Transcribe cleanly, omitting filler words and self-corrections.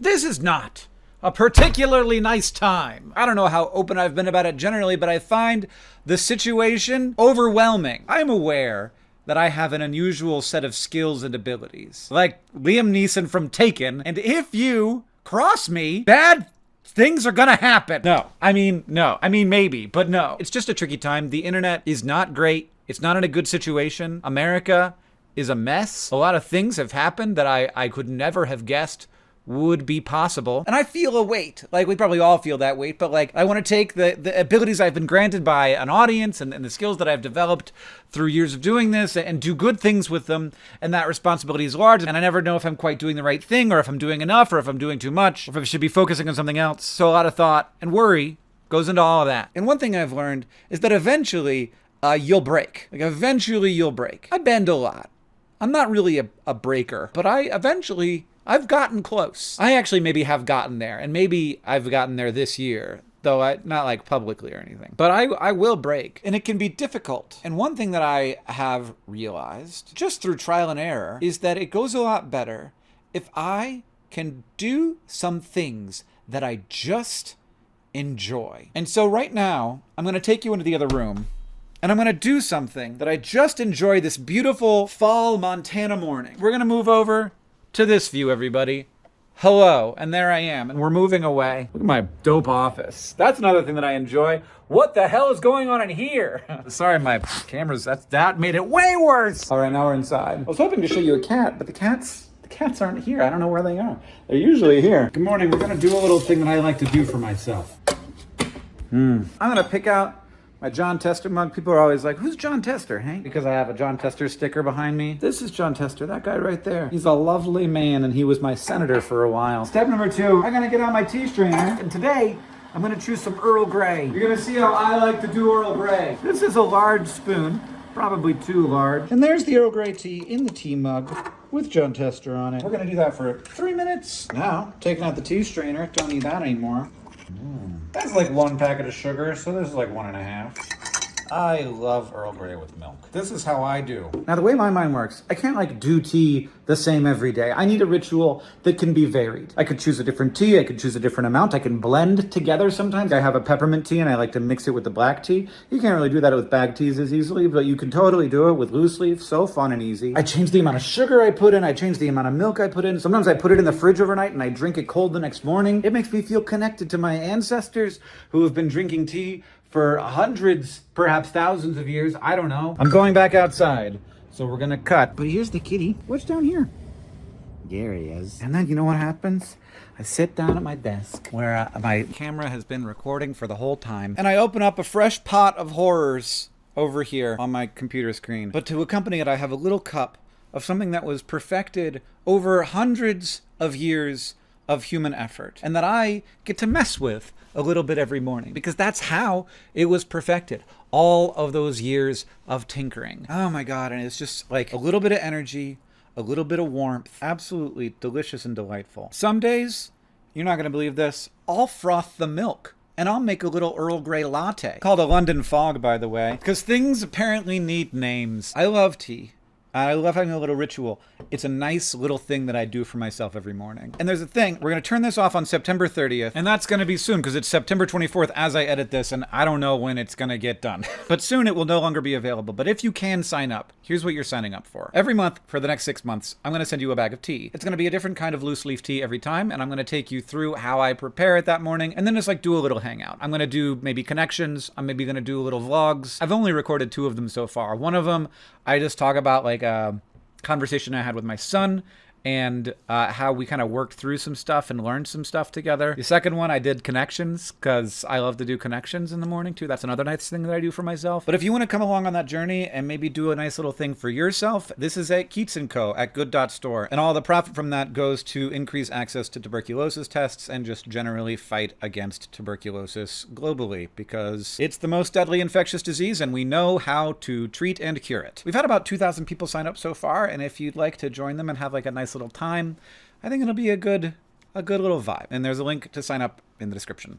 This is not a particularly nice time. I don't know how open I've been about it generally, but I find the situation overwhelming. I'm aware that I have an unusual set of skills and abilities, like Liam Neeson from Taken, and if you cross me, bad things are gonna happen. No, I mean maybe, but no. It's just a tricky time. The internet is not great. It's not in a good situation. America is a mess. A lot of things have happened that I could never have guessed would be possible. And I feel a weight. Like, we probably all feel that weight, but like, I want to take the abilities I've been granted by an audience and the skills that I've developed through years of doing this and do good things with them. And that responsibility is large. And I never know if I'm quite doing the right thing, or if I'm doing enough, or if I'm doing too much, or if I should be focusing on something else. So a lot of thought and worry goes into all of that. And one thing I've learned is that eventually you'll break. Like, eventually you'll break. I bend a lot. I'm not really a breaker, but I've gotten close. I actually maybe have gotten there, and maybe I've gotten there this year, though not like publicly or anything. But I will break, and it can be difficult. And one thing that I have realized, just through trial and error, is that it goes a lot better if I can do some things that I just enjoy. And so right now, I'm going to take you into the other room, and I'm going to do something that I just enjoy this beautiful fall Montana morning. We're going to move over to this view, everybody. Hello, and there I am, and we're moving away. Look at my dope office. That's another thing that I enjoy. What the hell is going on in here? Sorry, my cameras, that made it way worse. All right, now we're inside. I was hoping to show you a cat, but the cats aren't here. I don't know where they are. They're usually here. Good morning. We're gonna do a little thing that I like to do for myself. I'm gonna pick out my Jon Tester mug. People are always like, who's Jon Tester, Hank? Because I have a Jon Tester sticker behind me. This is Jon Tester, that guy right there. He's a lovely man, and he was my senator for a while. Step number 2, I'm gonna get out my tea strainer, and today, I'm gonna choose some Earl Grey. You're gonna see how I like to do Earl Grey. This is a large spoon, probably too large. And there's the Earl Grey tea in the tea mug with Jon Tester on it. We're gonna do that for 3 minutes. Now, taking out the tea strainer, don't need that anymore. That's like 1 packet of sugar, so this is like 1.5. I love Earl Grey with milk. This is how I do. Now, the way my mind works, I can't like do tea the same every day. I need a ritual that can be varied. I could choose a different tea. I could choose a different amount. I can blend together sometimes. I have a peppermint tea and I like to mix it with the black tea. You can't really do that with bagged teas as easily, but you can totally do it with loose leaf. So fun and easy. I change the amount of sugar I put in. I change the amount of milk I put in. Sometimes I put it in the fridge overnight and I drink it cold the next morning. It makes me feel connected to my ancestors who have been drinking tea for hundreds, perhaps thousands of years. I don't know. I'm going back outside, so we're gonna cut. But here's the kitty. What's down here? There he is. And then you know what happens? I sit down at my desk where my camera has been recording for the whole time, and I open up a fresh pot of horrors over here on my computer screen. But to accompany it, I have a little cup of something that was perfected over hundreds of years of human effort, and that I get to mess with a little bit every morning, because that's how it was perfected. All of those years of tinkering. Oh my God, and it's just like a little bit of energy, a little bit of warmth. Absolutely delicious and delightful. Some days, you're not gonna believe this, I'll froth the milk and I'll make a little Earl Grey latte. Called a London Fog, by the way, because things apparently need names. I love tea. I love having a little ritual. It's a nice little thing that I do for myself every morning. And there's a thing, we're going to turn this off on September 30th, and that's going to be soon, because it's September 24th as I edit this, and I don't know when it's going to get done. But soon it will no longer be available. But if you can sign up, here's what you're signing up for. Every month for the next 6 months, I'm going to send you a bag of tea. It's going to be a different kind of loose leaf tea every time, and I'm going to take you through how I prepare it that morning, and then just like do a little hangout. I'm going to do maybe connections. I'm maybe going to do little vlogs. I've only recorded 2 of them so far. One of them, I just talk about like conversation I had with my son and how we kind of worked through some stuff and learned some stuff together. The second one, I did connections, because I love to do connections in the morning too. That's another nice thing that I do for myself. But if you want to come along on that journey and maybe do a nice little thing for yourself, this is at Keats & Co. at Good.Store. And all the profit from that goes to increase access to tuberculosis tests and just generally fight against tuberculosis globally, because it's the most deadly infectious disease and we know how to treat and cure it. We've had about 2,000 people sign up so far, and if you'd like to join them and have like a nice little time, I think it'll be a good little vibe. And there's a link to sign up in the description.